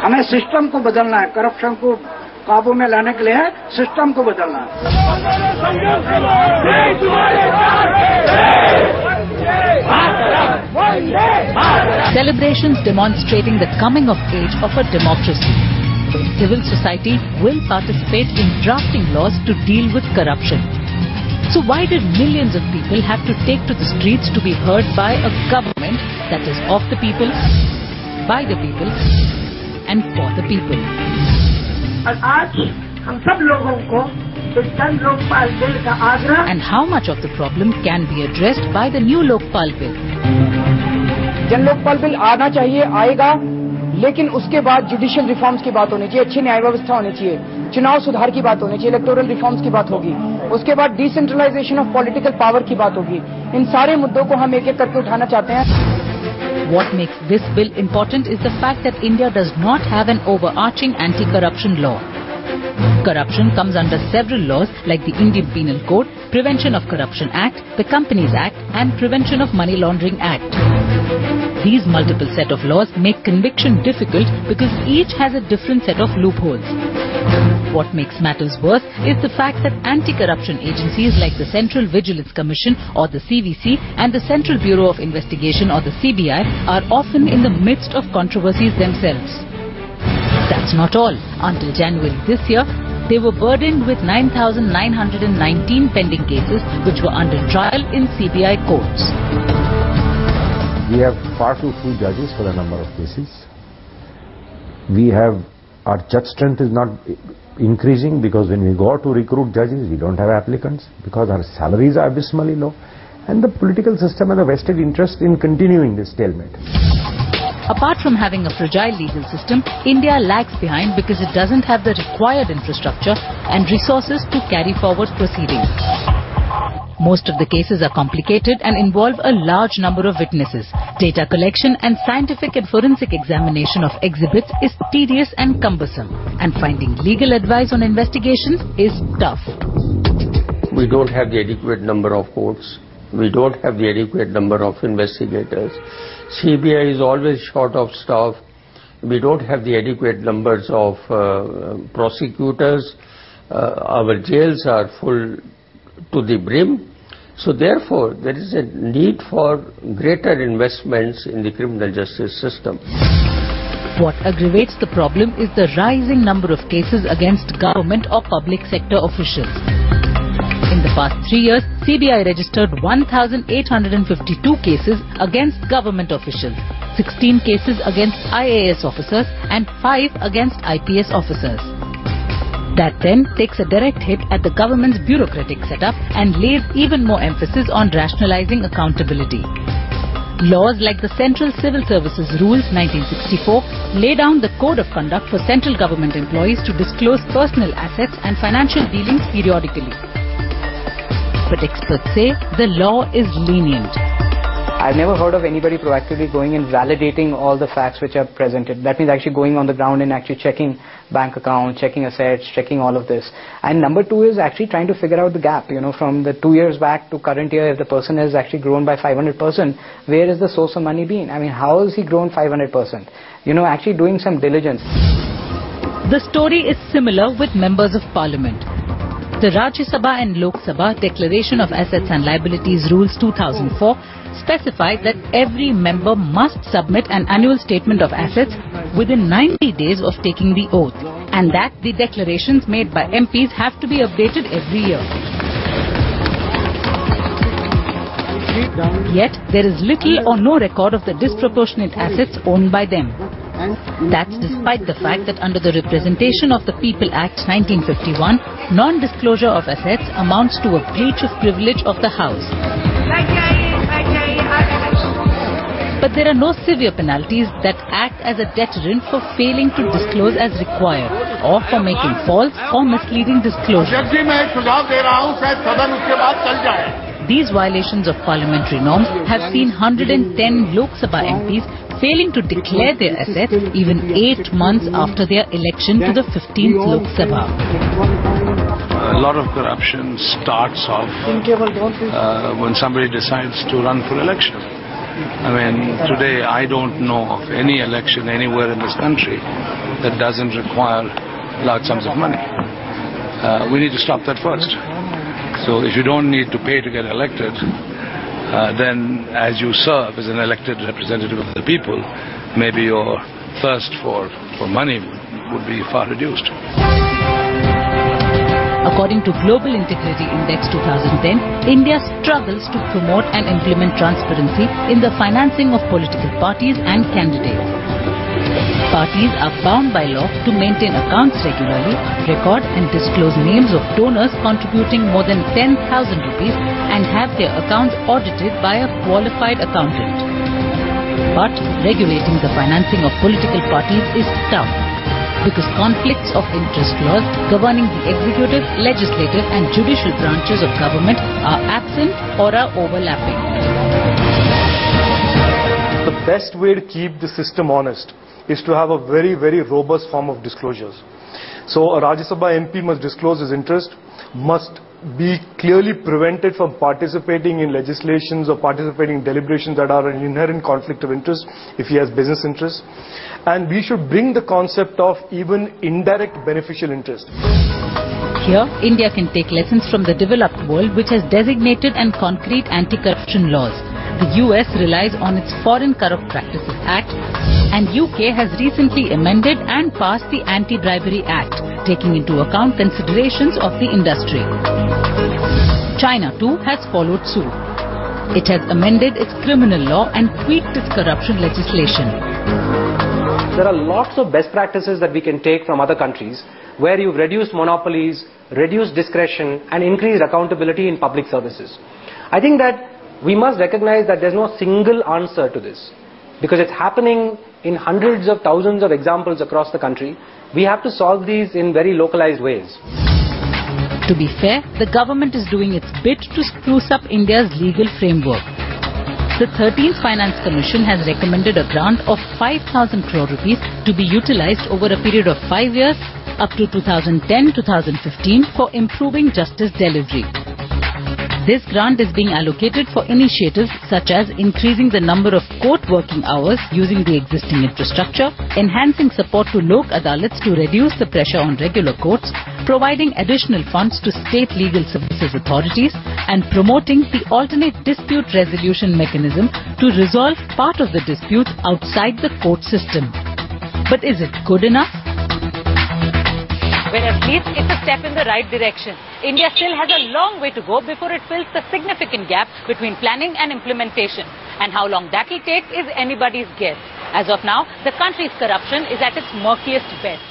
हमें सिस्टम को बदलना है, करप्शन को काबू में लाने के लिए सिस्टम को बदलना है। Celebrations demonstrating the coming of age of a democracy. Civil society will participate in drafting laws to deal with corruption. So why did millions of people have to take to the streets to be heard by a government that is of the people, by the people, and for the people? और आज हम सब लोगों को इस जन Lokpal bill का आग्रह। And how much of the problem can be addressed by the new Lokpal bill? जन लोकपाल बिल आना चाहिए, आएगा, लेकिन उसके बाद जुडिशियल रिफॉर्म्स की बात होनी चाहिए, अच्छी न्याय व्यवस्था होनी चाहिए, चुनाव सुधार की बात होनी चाहिए, इलेक्टोरल रिफॉर्म्स की बात होगी, उसके बाद डिसेंट्रलाइजेशन ऑफ पॉलिटिकल पावर की बात होगी। इन सारे मुद्दों को हम एक एक करके उठाना चाहते हैं। What makes this bill important is the fact that India does not have an overarching anti-corruption law. Corruption comes under several laws like the Indian Penal Code, Prevention of Corruption Act, the Companies Act and Prevention of Money Laundering Act. These multiple set of laws make conviction difficult because each has a different set of loopholes. What makes matters worse is the fact that anti-corruption agencies like the Central Vigilance Commission or the CVC and the Central Bureau of Investigation or the CBI are often in the midst of controversies themselves. That's not all. Until January this year, they were burdened with 9,919 pending cases which were under trial in CBI courts. We have far too few judges for the number of cases. Our judge strength is not increasing because when we go to recruit judges, we don't have applicants because our salaries are abysmally low. And the political system has a vested interest in continuing this stalemate. Apart from having a fragile legal system, India lags behind because it doesn't have the required infrastructure and resources to carry forward proceedings. Most of the cases are complicated and involve a large number of witnesses. Data collection and scientific and forensic examination of exhibits is tedious and cumbersome. And finding legal advice on investigations is tough. We don't have the adequate number of courts. We don't have the adequate number of investigators. CBI is always short of staff. We don't have the adequate numbers of prosecutors. Our jails are full to the brim. So therefore, there is a need for greater investments in the criminal justice system. What aggravates the problem is the rising number of cases against government or public sector officials. In the past 3 years, CBI registered 1,852 cases against government officials, 16 cases against IAS officers and 5 against IPS officers. That then takes a direct hit at the government's bureaucratic setup and lays even more emphasis on rationalizing accountability. Laws like the Central Civil Services Rules 1964 lay down the code of conduct for central government employees to disclose personal assets and financial dealings periodically. But experts say the law is lenient. I've never heard of anybody proactively going and validating all the facts which are presented. That means actually going on the ground and actually checking bank accounts, checking assets, checking all of this. And number two is actually trying to figure out the gap, from the 2 years back to current year. If the person has actually grown by 500%, where is the source of money been? I mean, how has he grown 500%? Actually doing some diligence. The story is similar with members of parliament. The Rajya Sabha and Lok Sabha Declaration of Assets and Liabilities Rules 2004 specified that every member must submit an annual statement of assets within 90 days of taking the oath, and that the declarations made by MPs have to be updated every year. Yet, there is little or no record of the disproportionate assets owned by them. That's despite the fact that under the Representation of the People Act 1951, non-disclosure of assets amounts to a breach of privilege of the House. But there are no severe penalties that act as a deterrent for failing to disclose as required or for making false or misleading disclosures. These violations of parliamentary norms have seen 110 Lok Sabha MPs failing to declare their assets even 8 months after their election to the 15th Lok Sabha. A lot of corruption starts off when somebody decides to run for election. I mean, today I don't know of any election anywhere in this country that doesn't require large sums of money. We need to stop that first. So if you don't need to pay to get elected, then as you serve as an elected representative of the people, maybe your thirst for money would be far reduced. According to Global Integrity Index 2010, India struggles to promote and implement transparency in the financing of political parties and candidates. Parties are bound by law to maintain accounts regularly, record and disclose names of donors contributing more than 10,000 rupees and have their accounts audited by a qualified accountant. But regulating the financing of political parties is tough, because conflicts of interest laws governing the executive, legislative and judicial branches of government are absent or are overlapping. The best way to keep the system honest is to have a very, very robust form of disclosures. So a Rajya Sabha MP must disclose his interest, must be clearly prevented from participating in legislations or participating in deliberations that are an inherent conflict of interest if he has business interests. And we should bring the concept of even indirect beneficial interest. Here, India can take lessons from the developed world, which has designated and concrete anti-corruption laws. The US relies on its Foreign Corrupt Practices Act, and UK has recently amended and passed the Anti-Bribery Act, taking into account considerations of the industry. China too has followed suit. It has amended its criminal law and tweaked its corruption legislation. There are lots of best practices that we can take from other countries where you've reduced monopolies, reduced discretion and increased accountability in public services. I think that we must recognize that there's no single answer to this, because it's happening in hundreds of thousands of examples across the country. We have to solve these in very localized ways. To be fair, the government is doing its bit to spruce up India's legal framework. The 13th Finance Commission has recommended a grant of 5,000 crore rupees to be utilized over a period of 5 years up to 2010-2015 for improving justice delivery. This grant is being allocated for initiatives such as increasing the number of court working hours using the existing infrastructure, enhancing support to Lok Adalats to reduce the pressure on regular courts, providing additional funds to state legal services authorities, and promoting the alternate dispute resolution mechanism to resolve part of the dispute outside the court system. But is it good enough? Well, at least it's a step in the right direction. India still has a long way to go before it fills the significant gap between planning and implementation. And how long that will take is anybody's guess. As of now, the country's corruption is at its murkiest best.